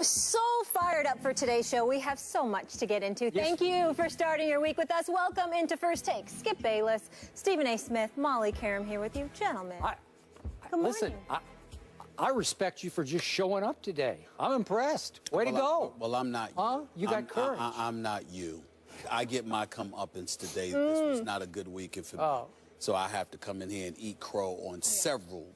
So fired up for today's show. We have so much to get into. Thank you for starting your week with us. Welcome into First Take. Skip Bayless, Stephen A. Smith, Molly Karam here with you. Gentlemen, good morning. Listen, I respect you for just showing up today. I'm impressed. Way to go. Well, I'm not you. Huh? You got courage. I'm not you. I get my comeuppance today. This was not a good weekend for me. So I have to come in here and eat crow on several.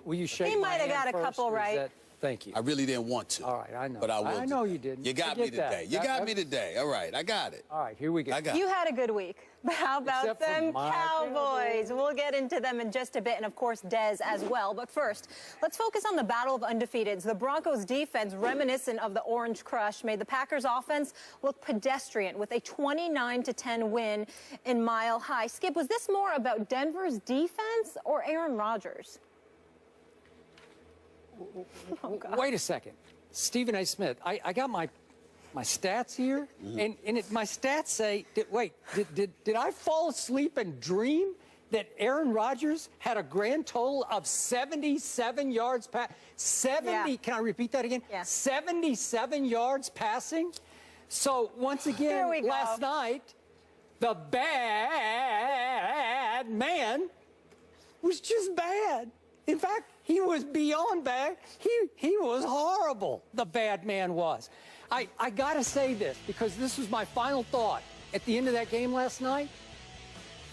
Will you shake He my might have hand got a first, couple right. Thank you. I really didn't want to. All right, I know. But I will. I know you didn't. You got me today. You got me today. All right, I got it. All right, here we go. I got it. You had a good week. But how about Except for them my Cowboys? We'll get into them in just a bit, and of course, Dez as well. But first, let's focus on the battle of undefeateds. The Broncos defense, reminiscent of the Orange Crush, made the Packers offense look pedestrian with a 29-10 win in Mile High. Skip, was this more about Denver's defense or Aaron Rodgers? Oh, wait a second. Stephen A. Smith, I got my stats here, and my stats say, did I fall asleep and dream that Aaron Rodgers had a grand total of 77 yards can I repeat that again? Yeah. 77 yards passing. So once again, last night, the bad man was just bad. In fact, he was beyond bad. He was horrible, the bad man was. I got to say this because this was my final thought at the end of that game last night.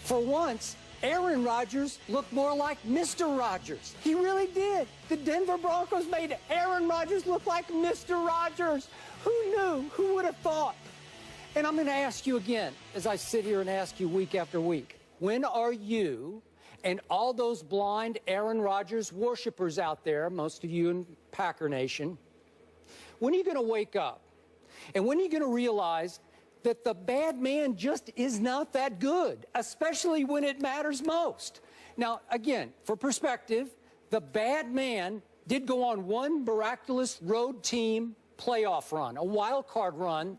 For once, Aaron Rodgers looked more like Mr. Rodgers. He really did. The Denver Broncos made Aaron Rodgers look like Mr. Rodgers. Who knew? Who would have thought? And I'm going to ask you again, as I sit here and ask you week after week, when are you and all those blind Aaron Rodgers worshipers out there, most of you in Packer Nation, when are you going to wake up? And when are you going to realize that the bad man just is not that good, especially when it matters most? Now, again, for perspective, the bad man did go on one miraculous road team playoff run, a wild card run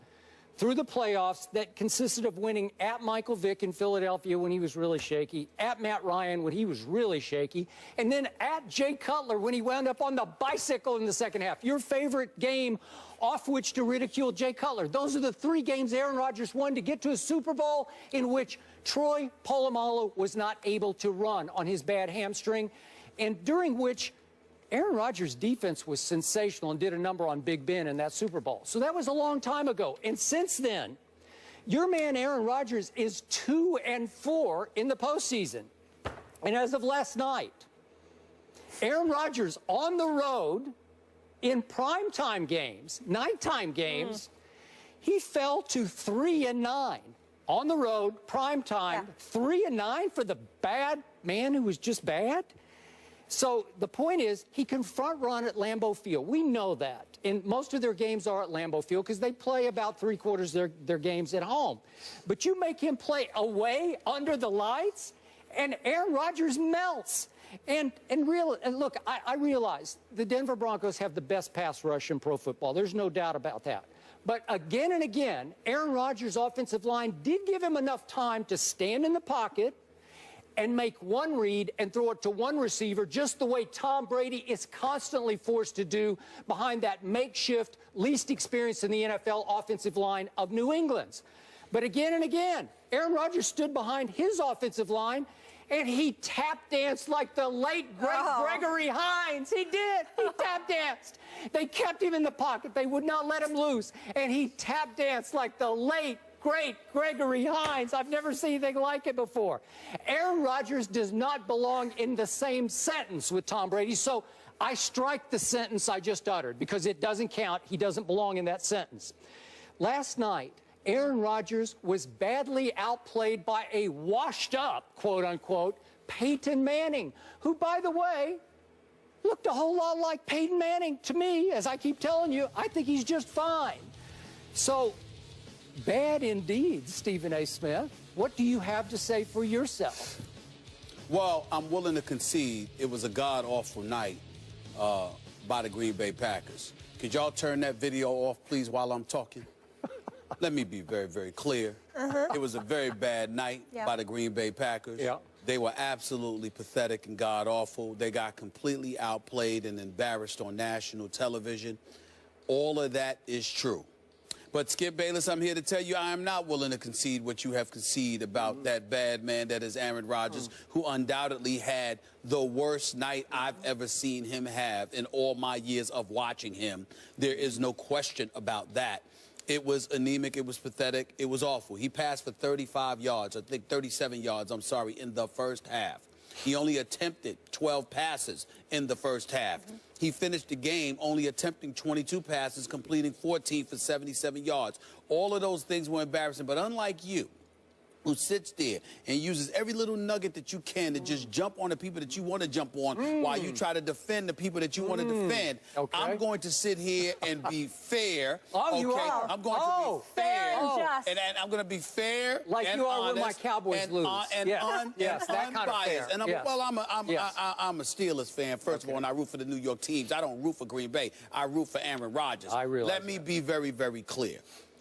through the playoffs that consisted of winning at Michael Vick in Philadelphia when he was really shaky, at Matt Ryan when he was really shaky, and then at Jay Cutler when he wound up on the bicycle in the second half. Your favorite game off which to ridicule Jay Cutler. Those are the three games Aaron Rodgers won to get to a Super Bowl in which Troy Polamalu was not able to run on his bad hamstring, and during which Aaron Rodgers' defense was sensational and did a number on Big Ben in that Super Bowl. So that was a long time ago. And since then, your man Aaron Rodgers is 2-4 in the postseason. And as of last night, Aaron Rodgers on the road in primetime games, nighttime games, he fell to 3-9 on the road, primetime, 3-9 for the bad man who was just bad. So the point is, he can front run at Lambeau Field. We know that. And most of their games are at Lambeau Field because they play about three-quarters of their games at home. But you make him play away under the lights, and Aaron Rodgers melts. And look, I realize the Denver Broncos have the best pass rush in pro football. There's no doubt about that. But again and again, Aaron Rodgers' offensive line did give him enough time to stand in the pocket and make one read and throw it to one receiver, just the way Tom Brady is constantly forced to do behind that makeshift, least experienced in the NFL offensive line of New England's. But again and again, Aaron Rodgers stood behind his offensive line, and he tap danced like the late, great Gregory Hines. He did. He tap danced. They kept him in the pocket. They would not let him loose, and he tap danced like the late, great Gregory Hines. I've never seen anything like it before. Aaron Rodgers does not belong in the same sentence with Tom Brady, so I strike the sentence I just uttered because it doesn't count. He doesn't belong in that sentence. Last night, Aaron Rodgers was badly outplayed by a washed-up, quote-unquote, Peyton Manning, who, by the way, looked a whole lot like Peyton Manning to me. As I keep telling you, I think he's just fine. So, bad indeed, Stephen A. Smith. What do you have to say for yourself? Well, I'm willing to concede it was a god-awful night by the Green Bay Packers. Could y'all turn that video off, please, while I'm talking? Let me be very, very clear. It was a very bad night by the Green Bay Packers. They were absolutely pathetic and god-awful. They got completely outplayed and embarrassed on national television. All of that is true. But, Skip Bayless, I'm here to tell you I am not willing to concede what you have conceded about that bad man that is Aaron Rodgers, who undoubtedly had the worst night I've ever seen him have in all my years of watching him. There is no question about that. It was anemic. It was pathetic. It was awful. He passed for 35 yards, I think 37 yards, I'm sorry, in the first half. He only attempted 12 passes in the first half. He finished the game only attempting 22 passes, completing 14 for 77 yards. All of those things were embarrassing, but unlike you, who sits there and uses every little nugget that you can to just jump on the people that you want to jump on while you try to defend the people that you want to defend. Okay. I'm going to sit here and be fair. Oh, you are? I'm going to be fair. and just. And I'm going to be fair Like and you are honest when my Cowboys lose. And Yes, that kind of unbiased. fair. And Yes. well, I'm a Steelers fan, first of all, and I root for the New York teams. I don't root for Green Bay. I root for Aaron Rodgers. I realize Let me be very, very clear.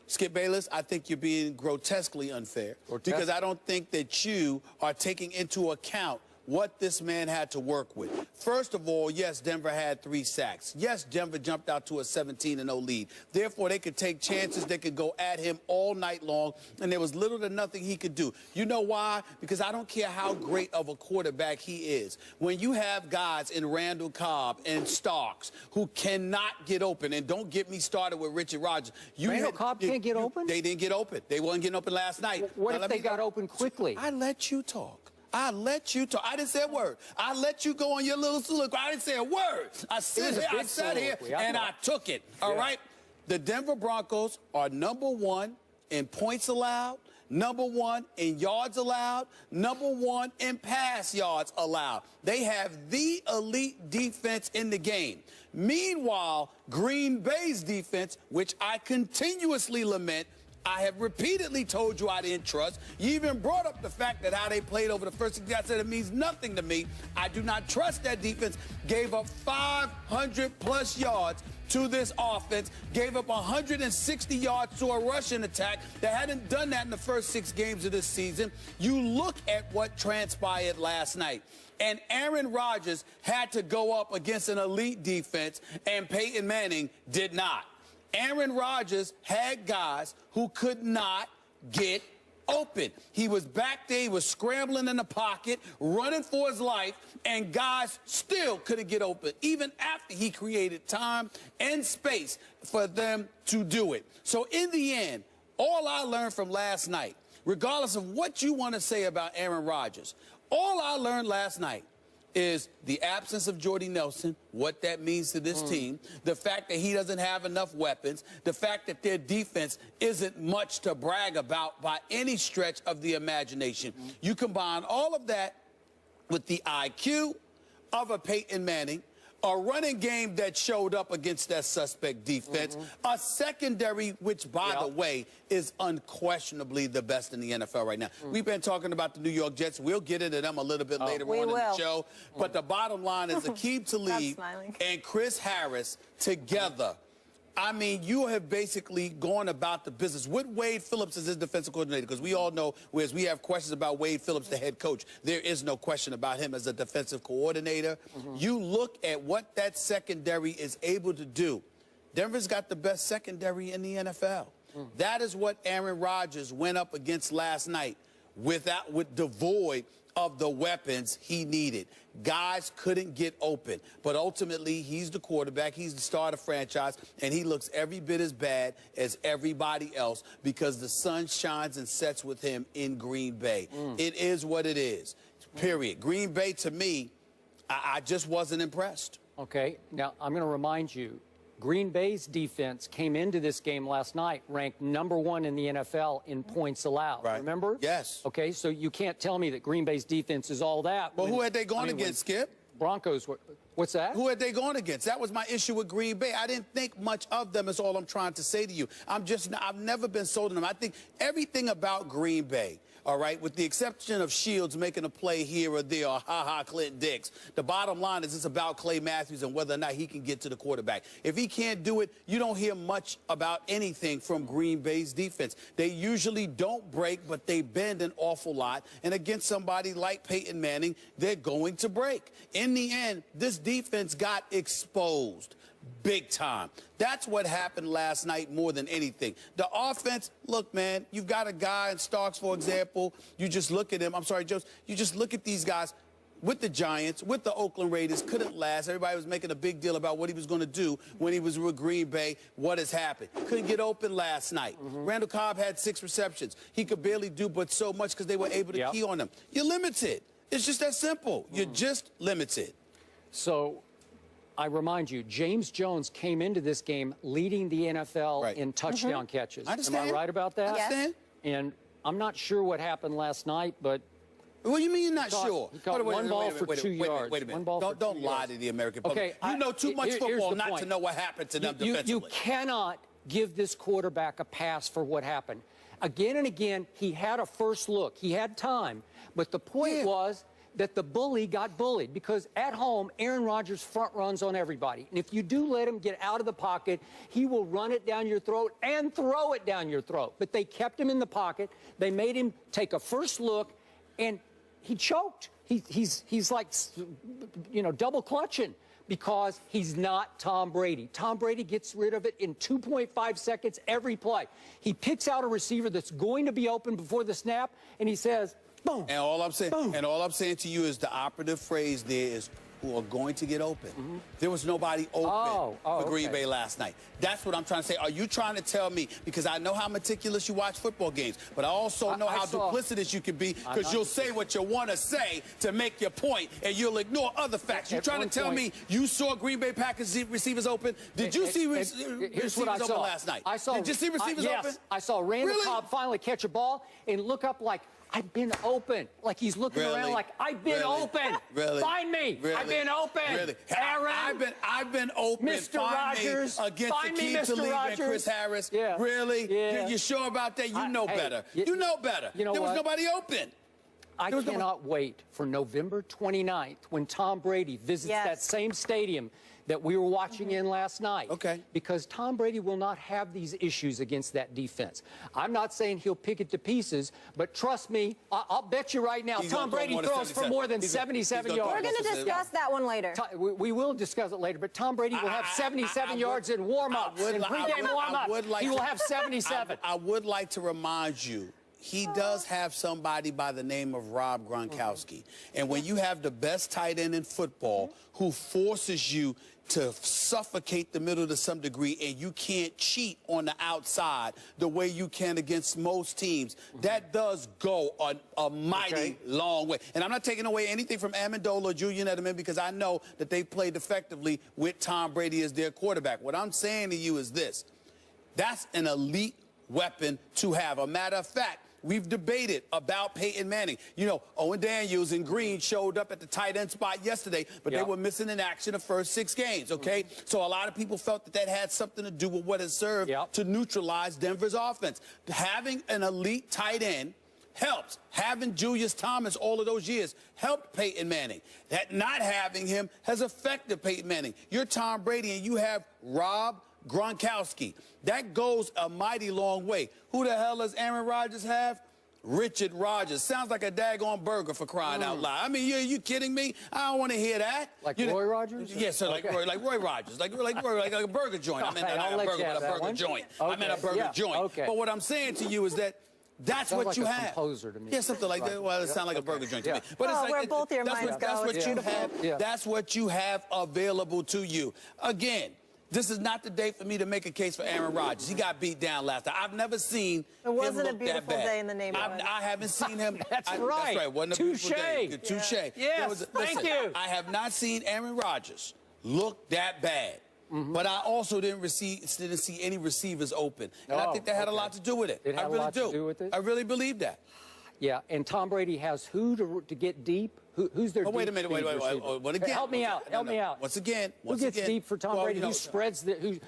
Skip Bayless, I think you're being grotesquely unfair because I don't think that you are taking into account what this man had to work with. First of all, yes, Denver had 3 sacks. Yes, Denver jumped out to a 17-0 lead. Therefore, they could take chances. They could go at him all night long, and there was little to nothing he could do. You know why? Because I don't care how great of a quarterback he is. When you have guys in Randall Cobb and Starks who cannot get open, and don't get me started with Richard Rodgers. Randall Cobb can't get open? They didn't get open. They weren't getting open last night. What if they got open quickly? I let you talk. I let you talk. I didn't say a word. I let you go on your little soliloquy. I didn't say a word. I sat here and I took it. All right? The Denver Broncos are #1 in points allowed, #1 in yards allowed, #1 in pass yards allowed. They have the elite defense in the game. Meanwhile, Green Bay's defense, which I continuously lament, I have repeatedly told you I didn't trust. You even brought up the fact that how they played over the first 6 games. I said it means nothing to me. I do not trust that defense. Gave up 500-plus yards to this offense. Gave up 160 yards to a rushing attack that hadn't done that in the first 6 games of this season. You look at what transpired last night. And Aaron Rodgers had to go up against an elite defense, and Peyton Manning did not. Aaron Rodgers had guys who could not get open. He was back there, he was scrambling in the pocket, running for his life, and guys still couldn't get open, even after he created time and space for them to do it. So in the end, all I learned from last night, regardless of what you want to say about Aaron Rodgers, all I learned last night is the absence of Jordy Nelson, what that means to this team, the fact that he doesn't have enough weapons, the fact that their defense isn't much to brag about by any stretch of the imagination. You combine all of that with the IQ of a Peyton Manning, a running game that showed up against that suspect defense, a secondary which, by the way, is unquestionably the best in the NFL right now. We've been talking about the New York Jets. We'll get into them a little bit later on in the show. But the bottom line is Aqib Talib and Chris Harris together. I mean, you have basically gone about the business with Wade Phillips as his defensive coordinator, because we all know, whereas we have questions about Wade Phillips, the head coach, there is no question about him as a defensive coordinator. You look at what that secondary is able to do. Denver's got the best secondary in the NFL. That is what Aaron Rodgers went up against last night, devoid of the weapons he needed. Guys couldn't get open. But ultimately, he's the quarterback. He's the star of the franchise. And he looks every bit as bad as everybody else because the sun shines and sets with him in Green Bay. It is what it is, period. Green Bay, to me, I just wasn't impressed. Okay. Now, I'm going to remind you, Green Bay's defense came into this game last night ranked #1 in the NFL in points allowed. Right. Remember? Yes. Okay, so you can't tell me that Green Bay's defense is all that. Well, who had they gone against, Skip? Broncos. What's that? Who had they gone against? That was my issue with Green Bay. I didn't think much of them is all I'm trying to say to you. I've never been sold on them. I think everything about Green Bay, all right, with the exception of Shields making a play here or there, or ha-ha Clint Dix, the bottom line is it's about Clay Matthews and whether or not he can get to the quarterback. If he can't do it, you don't hear much about anything from Green Bay's defense. They usually don't break, but they bend an awful lot. And against somebody like Peyton Manning, they're going to break. In the end, this defense got exposed big time. That's what happened last night more than anything. The offense, look, man, you've got a guy in Starks, for example. You just look at him. I'm sorry, Joe. You just look at these guys. With the Giants, with the Oakland Raiders, couldn't last. Everybody was making a big deal about what he was going to do when he was with Green Bay. What has happened? Couldn't get open last night. Randall Cobb had 6 receptions. He could barely do but so much because they were able to key on him. You're limited. It's just that simple. You're just limited. So I remind you, James Jones came into this game leading the NFL in touchdown catches. I understand. Am I right about that? I understand. And I'm not sure what happened last night, but... What do you mean you're not sure? He caught one ball for 2 yards. Wait a minute. Don't lie to the American public. Okay, you know too much football not to know what happened to them defensively. You cannot give this quarterback a pass for what happened. Again and again, he had a first look. He had time. But the point was that the bully got bullied because at home, Aaron Rodgers front runs on everybody. And if you do let him get out of the pocket, he will run it down your throat and throw it down your throat. But they kept him in the pocket. They made him take a first look, and he choked. He's like, you know, double clutching because he's not Tom Brady. Tom Brady gets rid of it in 2.5 seconds every play. He picks out a receiver that's going to be open before the snap, and he says, boom. And all I'm saying, boom. and all I'm saying to you is the operative phrase there is who are going to get open. There was nobody open for Green Bay last night. That's what I'm trying to say. Are you trying to tell me, because I know how meticulous you watch football games, but I also know how duplicitous you can be, because you'll say what you want to say to make your point, and you'll ignore other facts. You're trying to tell me you saw Green Bay Packers receivers open? Did you see receivers open last night? Did you see receivers open? Yes, I saw Randall Cobb finally catch a ball and look up like, I've been open. Like he's looking around like, I've been open. Find me. I've been open. Aaron. I've been open. Mr. Rogers. Against Akeem Talib and Chris Harris. Really? You sure about that? You know better. You know better. You know there was nobody open. I cannot wait for November 29th when Tom Brady visits that same stadium that we were watching in last night. Because Tom Brady will not have these issues against that defense. I'm not saying he'll pick it to pieces, but trust me, I'll bet you right now, Tom Brady throws for more than 77 yards. We're going to discuss that one later. We will discuss it later, but Tom Brady will have 77 yards in warm-ups, in pregame warm-ups. He will have 77. I would like to remind you, he does have somebody by the name of Rob Gronkowski. And when you have the best tight end in football who forces you to suffocate the middle to some degree, and you can't cheat on the outside the way you can against most teams, that does go a mighty long way. And I'm not taking away anything from Amendola or Julian Edelman, because I know that they played effectively with Tom Brady as their quarterback. What I'm saying to you is this. That's an elite weapon to have. A matter of fact, we've debated about Peyton Manning. You know, Owen Daniels and Green showed up at the tight end spot yesterday, but they were missing in action the first 6 games, So a lot of people felt that had something to do with what has served to neutralize Denver's offense. Having an elite tight end helps. Having Julius Thomas all of those years helped Peyton Manning. That not having him has affected Peyton Manning. You're Tom Brady, and you have Rob Gronkowski. That goes a mighty long way. Who the hell does Aaron Rodgers have? Richard Rodgers. Sounds like a daggone burger, for crying out loud. I mean, are you kidding me? I don't want to hear that. Like Roy Rodgers? Yes, sir, like Roy Rodgers. Like a burger joint. I meant a burger joint. I meant a burger joint. But what I'm saying to you is that that's what like you a have. Composer to me. Yeah, something like that. Well, it sounds like a burger joint to me. But well, it's like, where both your minds that's go. what you have. That's what you have available to you. Again, this is not the day for me to make a case for Aaron Rodgers. He got beat down last time. I've never seen him look that bad. It wasn't a beautiful day in the neighborhood. I haven't seen him. That's right. Wasn't a beautiful day. Touche. Yes, thank you. I have not seen Aaron Rodgers look that bad. But I also didn't see any receivers open. And I think that had a lot to do with it. It had I really a lot to do with it? I really believe that. Yeah, and Tom Brady has who to get deep? Who's their deep? Wait a minute, wait. Again, help me out. Help me out. Once again. Who gets deep for Tom Brady? Who spreads the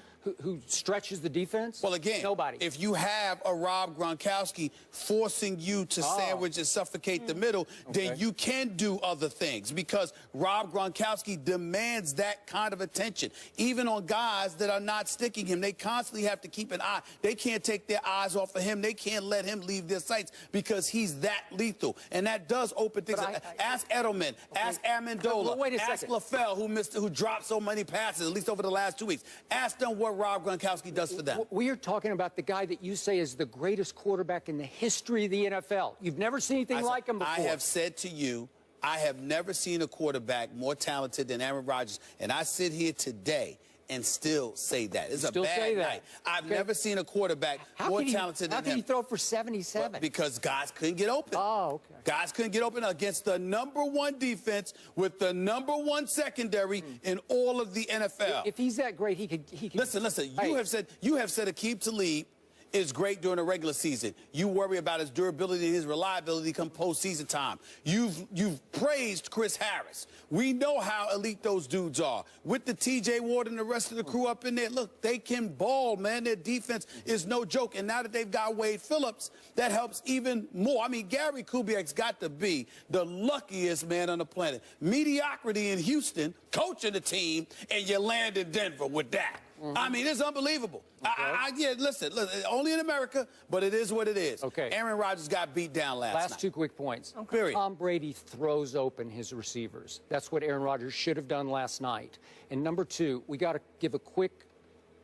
who stretches the defense? Well, again, nobody. If you have a Rob Gronkowski forcing you to sandwich and suffocate the middle, then you can do other things because Rob Gronkowski demands that kind of attention. Even on guys that are not sticking him, they constantly have to keep an eye. They can't take their eyes off of him. They can't let him leave their sights because he's that lethal. And that does open things up. Ask Edelman, ask Amendola, ask LaFell, who dropped so many passes, at least over the last 2 weeks. Ask them what Rob Gronkowski does for them. We are talking about the guy that you say is the greatest quarterback in the history of the NFL. You've never seen anything like him before. I have said to you, I have never seen a quarterback more talented than Aaron Rodgers, and I sit here today and still say that. It's a bad night. I've never seen a quarterback more talented than him. How can he throw for 77? Well, because guys couldn't get open. Oh, okay. Guys couldn't get open against the #1 defense with the #1 secondary in all of the NFL. If he's that great, he could. Listen. You have said Aqib Talib is great during the regular season. You worry about his durability and his reliability come postseason time. You've praised Chris Harris. We know how elite those dudes are. With the TJ Ward and the rest of the crew up in there, look, they can ball, man. Their defense is no joke. And now that they've got Wade Phillips, that helps even more. I mean, Gary Kubiak's got to be the luckiest man on the planet. Mediocrity in Houston, coaching the team, and you land in Denver with that. I mean, it's unbelievable. Yeah, listen, only in America, but it is what it is. Okay. Aaron Rodgers got beat down last night. Last 2 quick points. Period. Tom Brady throws open his receivers. That's what Aaron Rodgers should have done last night. And number 2, we got to give a quick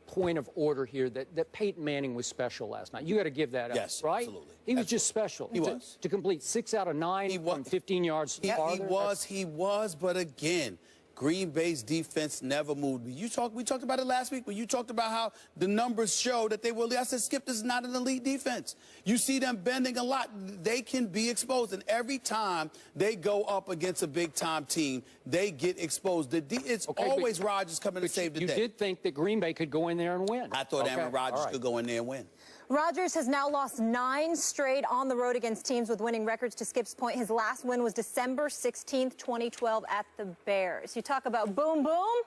point of order here that Peyton Manning was special last night. You got to give that up, right? Absolutely. He was just special. He was. To complete 6 out of 9 from 15 yards farther. He was, but again, Green Bay's defense never moved. We talked about it last week when you talked about how the numbers show that they will. I said, Skip, this is not an elite defense. You see them bending a lot. They can be exposed. And every time they go up against a big-time team, they get exposed. It's always Rodgers coming to save the day. You did think that Green Bay could go in there and win. I thought Aaron Rodgers could go in there and win. Rodgers has now lost 9 straight on the road against teams with winning records. To Skip's point, his last win was December 16th, 2012 at the Bears. You talk about boom, boom.